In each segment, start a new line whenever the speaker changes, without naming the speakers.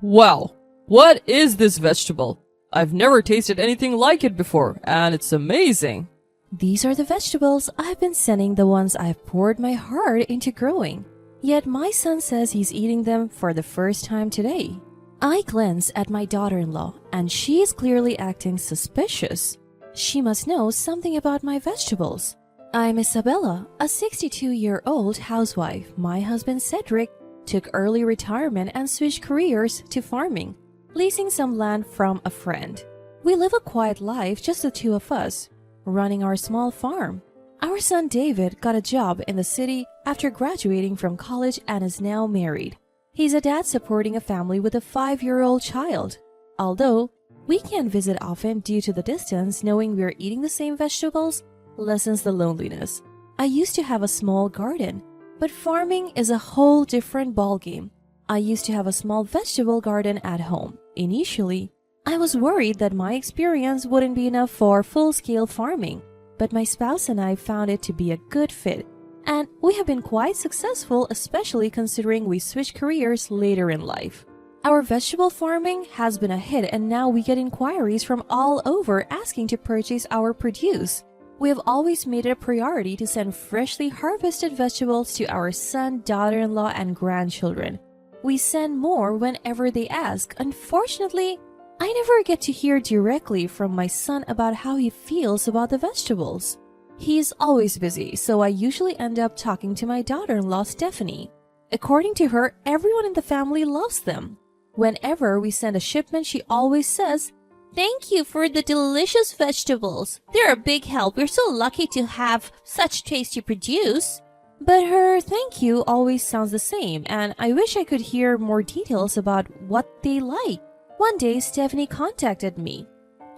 Wow, what is this vegetable? I've never tasted anything like it before, and it's amazing.
These are the vegetables I've been sending, the ones I've poured my heart into growing. Yet my son says he's eating them for the first time today. I glance at my daughter-in-law, and she is clearly acting suspicious. She must know something about my vegetables. I'm Isabella, a 62-year-old housewife. My husband Cedric took early retirement and switched careers to farming, leasing some land from a friend. We live a quiet life, just the two of us, running our small farm. Our son David got a job in the city after graduating from college and is now married. He's a dad supporting a family with a 5-year-old child. Although we can't visit often due to the distance, knowing we're eating the same vegetables lessens the loneliness. I used to have a small garden, but farming is a whole different ballgame. I used to have a small vegetable garden at home. Initially, I was worried that my experience wouldn't be enough for full-scale farming, but my spouse and I found it to be a good fit, and we have been quite successful, especially considering we switched careers later in life. Our vegetable farming has been a hit, and now we get inquiries from all over asking to purchase our produce. We have always made it a priority to send freshly harvested vegetables to our son, daughter-in-law, and grandchildren. We send more whenever they ask. Unfortunately, I never get to hear directly from my son about how he feels about the vegetables. He is always busy, so I usually end up talking to my daughter-in-law, Stephanie. According to her, everyone in the family loves them. Whenever we send a shipment, she always says, "Thank you for the delicious vegetables. They're a big help. We're so lucky to have such tasty produce." But her thank you always sounds the same, and I wish I could hear more details about what they like. One day, Stephanie contacted me.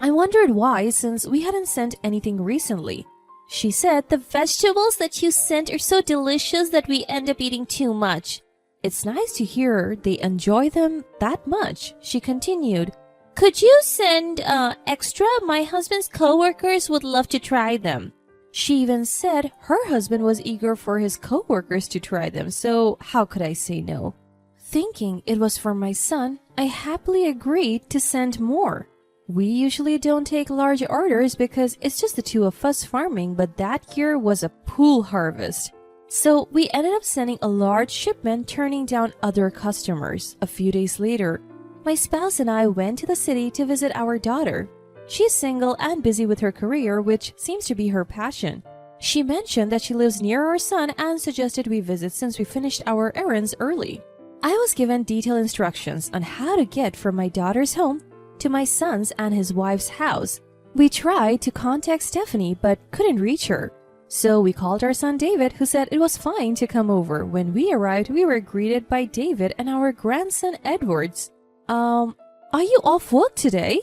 I wondered why, since we hadn't sent anything recently. She said, "The vegetables that you sent are so delicious that we end up eating too much." It's nice to hear they enjoy them that much. She continued, "Could you send extra? My husband's coworkers would love to try them." She even said her husband was eager for his coworkers to try them, so how could I say no? Thinking it was for my son, I happily agreed to send more. We usually don't take large orders because it's just the two of us farming, but that year was a pool harvest. So we ended up sending a large shipment, turning down other customers. A few days later, my spouse and I went to the city to visit our daughter. She's single and busy with her career, which seems to be her passion. She mentioned that she lives near our son and suggested we visit since we finished our errands early. I was given detailed instructions on how to get from my daughter's home to my son's and his wife's house. We tried to contact Stephanie but couldn't reach her. So we called our son David, who said it was fine to come over. When we arrived, we were greeted by David and our grandson Edwards. Are you off work today?"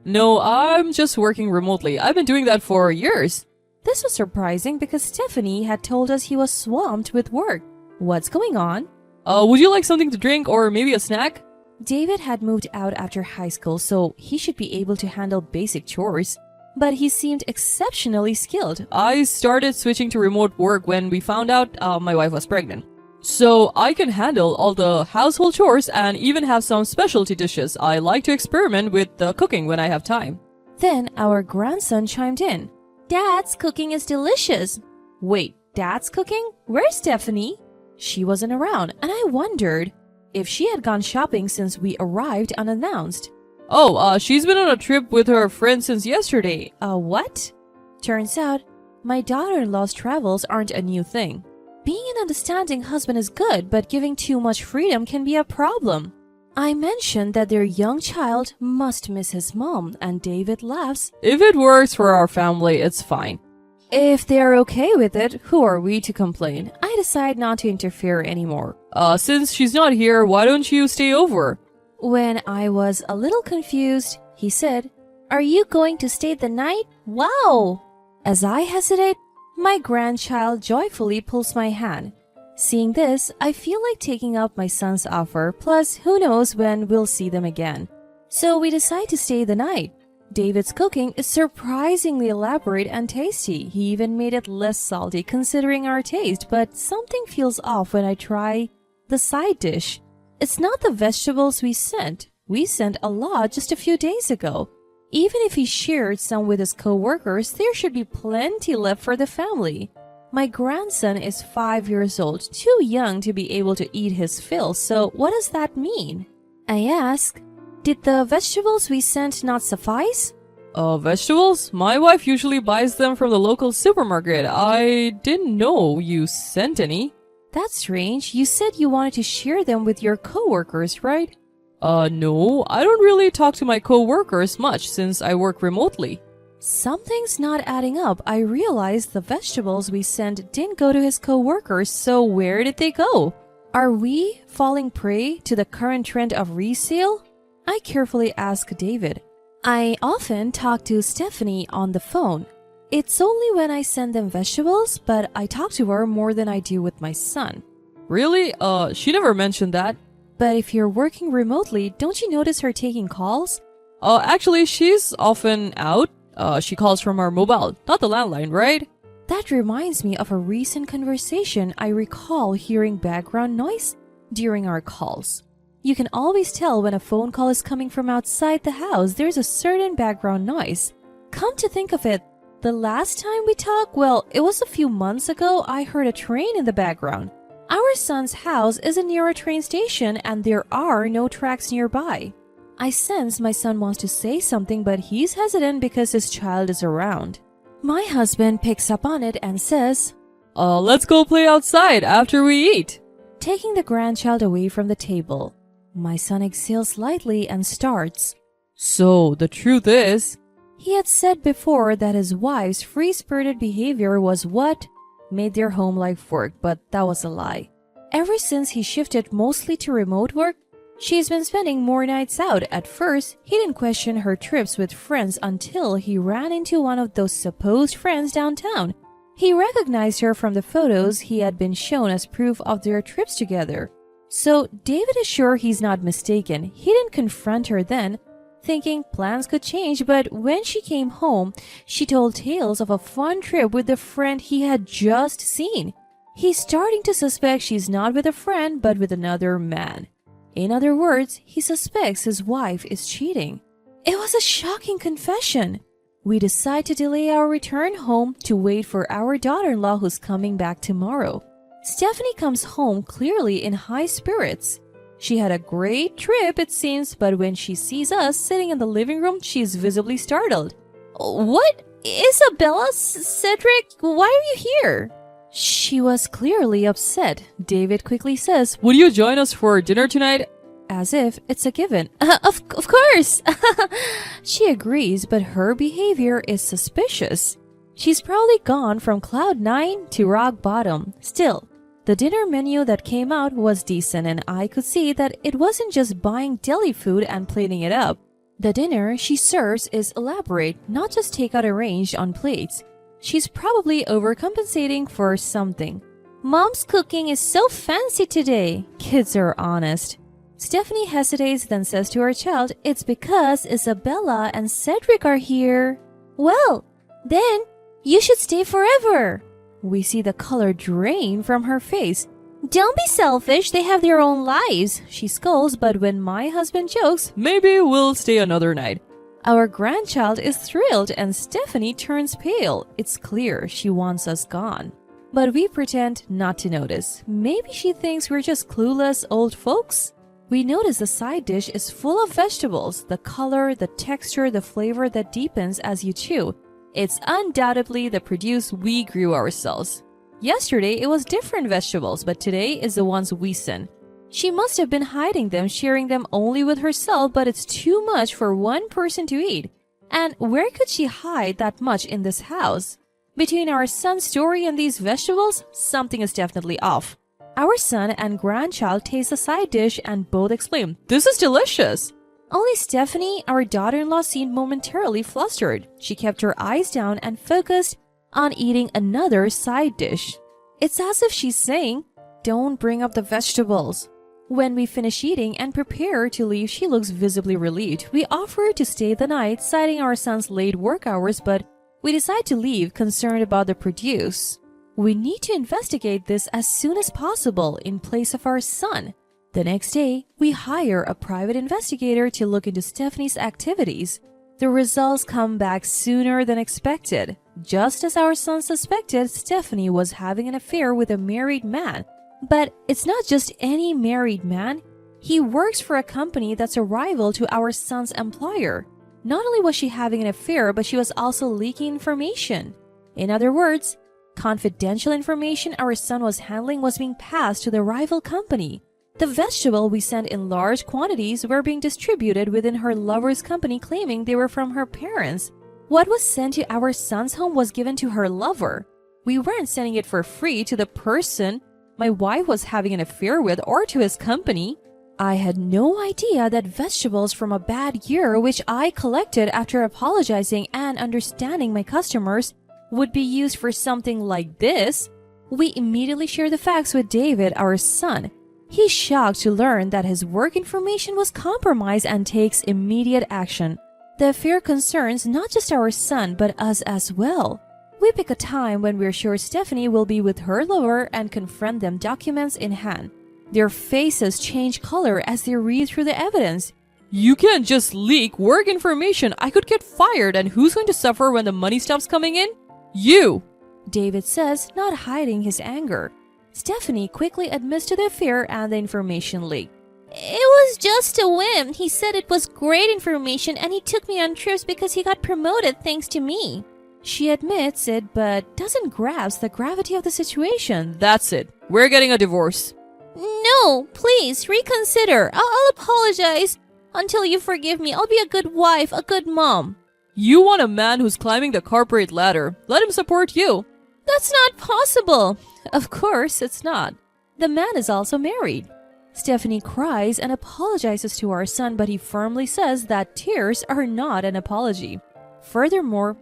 No, I'm just working remotely. I've been doing that for years.
This was surprising because Stephanie had told us he was swamped with work. What's going on?
Would you like something to drink or maybe a snack?
David had moved out after high school, so he should be able to handle basic chores. But he seemed exceptionally skilled.
I started switching to remote work when we found out my wife was pregnant. So I can handle all the household chores and even have some specialty dishes. I like to experiment with the cooking when I have time.
Then our grandson chimed in. "Dad's cooking is delicious." Wait, Dad's cooking? Where's Stephanie? She wasn't around, and I wondered if she had gone shopping since we arrived unannounced.
Oh, she's been on a trip with her friend since yesterday.
What? Turns out, my daughter-in-law's travels aren't a new thing. Being an understanding husband is good, but giving too much freedom can be a problem. I mentioned that their young child must miss his mom, and David laughs.
If it works for our family, it's fine.
If they're okay with it, who are we to complain? I decide not to interfere anymore.
Since she's not here, why don't you stay over?
When I was a little confused, he said, "Are you going to stay the night? Wow!" As I hesitate, my grandchild joyfully pulls my hand. Seeing this, I feel like taking up my son's offer, plus who knows when we'll see them again. So we decide to stay the night. David's cooking is surprisingly elaborate and tasty. He even made it less salty considering our taste, but something feels off when I try the side dish. It's not the vegetables we sent. We sent a lot just a few days ago. Even if he shared some with his co-workers, there should be plenty left for the family. My grandson is 5 years old, too young to be able to eat his fill, so what does that mean? I ask, did the vegetables we sent not suffice?
Vegetables? My wife usually buys them from the local supermarket. I didn't know you sent any.
That's strange. You said you wanted to share them with your co-workers, right?
No, I don't really talk to my co-workers much since I work remotely.
Something's not adding up. I realized the vegetables we sent didn't go to his co-workers, so where did they go? Are we falling prey to the current trend of resale? I carefully ask David. I often talk to Stephanie on the phone. It's only when I send them vegetables, but I talk to her more than I do with my son.
Really? She never mentioned that.
But if you're working remotely, don't you notice her taking calls?
Actually, she's often out. She calls from our mobile, not the landline, right?
That reminds me of a recent conversation. I recall hearing background noise during our calls. You can always tell when a phone call is coming from outside the house. There's a certain background noise. Come to think of it, the last time we talked, well, it was a few months ago, I heard a train in the background. Our son's house isn't near a train station and there are no tracks nearby. I sense my son wants to say something, but he's hesitant because his child is around. My husband picks up on it and says,
Let's go play outside after we eat.
Taking the grandchild away from the table. My son exhales lightly and starts.
So, the truth is,
he had said before that his wife's free-spirited behavior was what made their home life work, but that was a lie. Ever since he shifted mostly to remote work, she's been spending more nights out. At first, he didn't question her trips with friends until he ran into one of those supposed friends downtown. He recognized her from the photos he had been shown as proof of their trips together. So David is sure he's not mistaken. He didn't confront her then, thinking plans could change, but when she came home, she told tales of a fun trip with the friend he had just seen. He's starting to suspect she's not with a friend, but with another man. In other words, he suspects his wife is cheating. It was a shocking confession. We decide to delay our return home to wait for our daughter-in-law who's coming back tomorrow. Stephanie comes home clearly in high spirits. She had a great trip, it seems, but when she sees us sitting in the living room, she's visibly startled. What? Isabella? Cedric? Why are you here? She was clearly upset. David quickly says,
would you join us for dinner tonight?
As if it's a given. Of course! She agrees, but her behavior is suspicious. She's probably gone from cloud 9 to rock bottom. Still, the dinner menu that came out was decent, and I could see that it wasn't just buying deli food and plating it up. The dinner she serves is elaborate, not just takeout arranged on plates. She's probably overcompensating for something. Mom's cooking is so fancy today. Kids are honest. Stephanie hesitates, then says to her child, it's because Isabella and Cedric are here. Well, then you should stay forever. We see the color drain from her face. Don't be selfish, they have their own lives, she scolds, but when my husband jokes,
maybe we'll stay another night,
our grandchild is thrilled and Stephanie turns pale. It's clear she wants us gone. But we pretend not to notice. Maybe she thinks we're just clueless old folks? We notice the side dish is full of vegetables, the color, the texture, the flavor that deepens as you chew. It's undoubtedly the produce we grew ourselves. Yesterday it was different vegetables, but today is the ones we sent. She must have been hiding them, sharing them only with herself, but it's too much for one person to eat. And where could she hide that much in this house? Between our son's story and these vegetables, something is definitely off. Our son and grandchild taste the side dish and both exclaim, "This is delicious!" Only Stephanie, our daughter-in-law, seemed momentarily flustered. She kept her eyes down and focused on eating another side dish. It's as if she's saying, "Don't bring up the vegetables." When we finish eating and prepare to leave, she looks visibly relieved. We offer to stay the night, citing our son's late work hours, but we decide to leave, concerned about the produce. We need to investigate this as soon as possible in place of our son. The next day, we hire a private investigator to look into Stephanie's activities. The results come back sooner than expected. Just as our son suspected, Stephanie was having an affair with a married man. But it's not just any married man. He works for a company that's a rival to our son's employer. Not only was she having an affair, but she was also leaking information. In other words, confidential information our son was handling was being passed to the rival company. The vegetable we sent in large quantities were being distributed within her lover's company, claiming they were from her parents. What was sent to our son's home was given to her lover. We weren't sending it for free to the person my wife was having an affair with or to his company. I had no idea that vegetables from a bad year, which I collected after apologizing and understanding my customers, would be used for something like this. We immediately shared the facts with David, our son. He's shocked to learn that his work information was compromised and takes immediate action. The affair concerns not just our son, but us as well. We pick a time when we're sure Stephanie will be with her lover and confront them, documents in hand. Their faces change color as they read through the evidence.
You can't just leak work information. I could get fired, and who's going to suffer when the money stops coming in? You!
David says, not hiding his anger. Stephanie quickly admits to the affair and the information leak.
It was just a whim. He said it was great information and he took me on trips because he got promoted thanks to me.
She admits it but doesn't grasp the gravity of the situation.
That's it. We're getting a divorce.
No, please, reconsider. I'll apologize. Until you forgive me, I'll be a good wife, a good mom.
You want a man who's climbing the corporate ladder. Let him support you.
That's not possible.
Of course it's not. The man is also married. Stephanie cries and apologizes to our son, but he firmly says that tears are not an apology. Furthermore,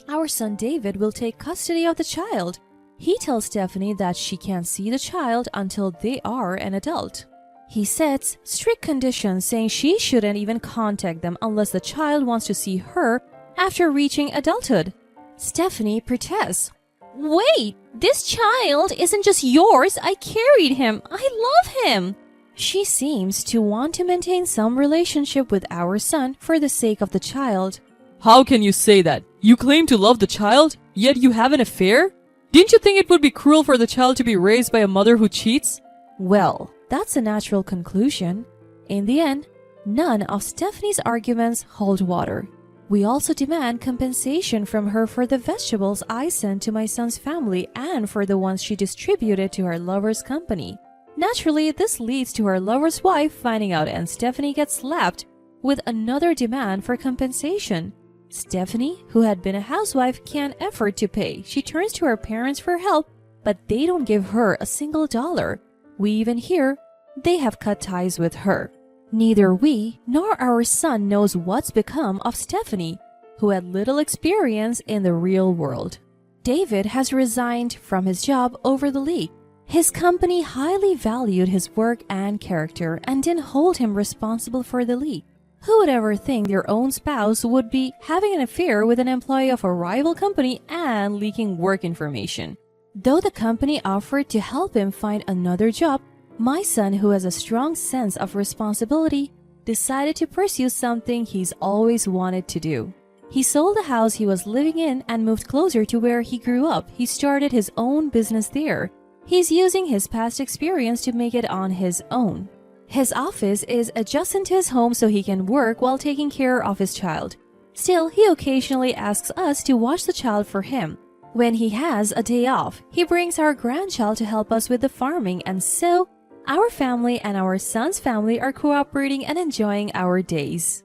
our son David will take custody of the child. He tells Stephanie that she can't see the child until they are an adult. He sets strict conditions, saying she shouldn't even contact them unless the child wants to see her after reaching adulthood. Stephanie protests.
Wait, this child isn't just yours. I carried him. I love him.
She seems to want to maintain some relationship with our son for the sake of the child.
How can you say that? You claim to love the child, yet you have an affair? Didn't you think it would be cruel for the child to be raised by a mother who cheats?
Well, that's a natural conclusion. In the end, none of Stephanie's arguments hold water. We also demand compensation from her for the vegetables I sent to my son's family and for the ones she distributed to her lover's company. Naturally, this leads to her lover's wife finding out, and Stephanie gets slapped with another demand for compensation. Stephanie, who had been a housewife, can't afford to pay. She turns to her parents for help, but they don't give her a single dollar. We even hear they have cut ties with her. Neither we nor our son knows what's become of Stephanie, who had little experience in the real world. David has resigned from his job over the leak. His company highly valued his work and character and didn't hold him responsible for the leak. Who would ever think their own spouse would be having an affair with an employee of a rival company and leaking work information? Though the company offered to help him find another job, my son, who has a strong sense of responsibility, decided to pursue something he's always wanted to do. He sold the house he was living in and moved closer to where he grew up. He started his own business there. He's using his past experience to make it on his own. His office is adjacent to his home so he can work while taking care of his child. Still, he occasionally asks us to watch the child for him. When he has a day off, he brings our grandchild to help us with the farming, and so our family and our son's family are cooperating and enjoying our days.